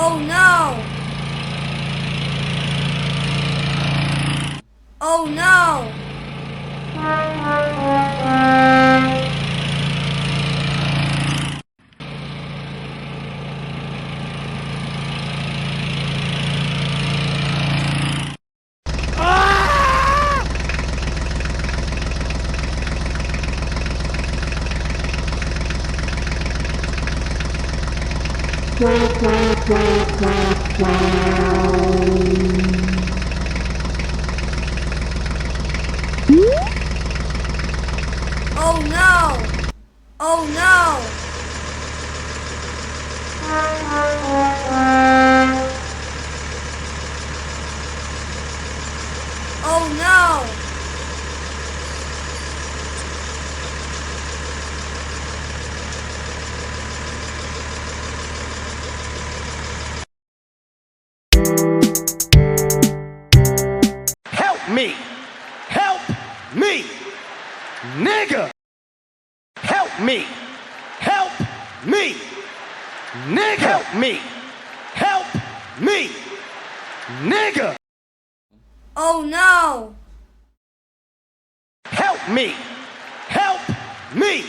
Oh no! Oh no! Oh no! Oh no! Oh no! Help me! Help me! Nigga! Help me! Help me! Nigga! Help me! Help me! Nigga! Oh no! Help me! Help me!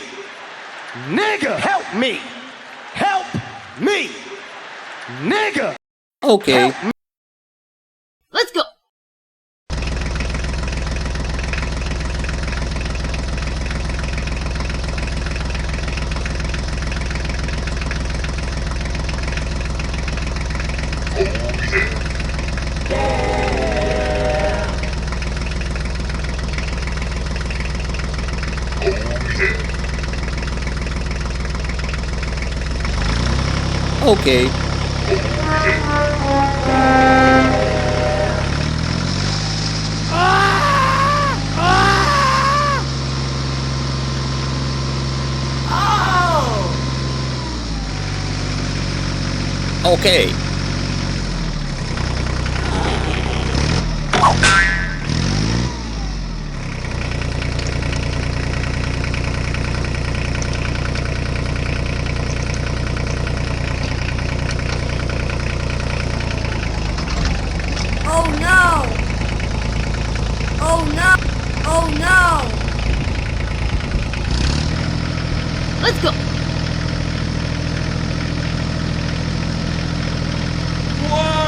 Nigga! Help me! Help me! Nigga! Okay. Help me. Let's go. Okay. Okay. Oh no! Oh no! Oh no! Let's go. Whoa!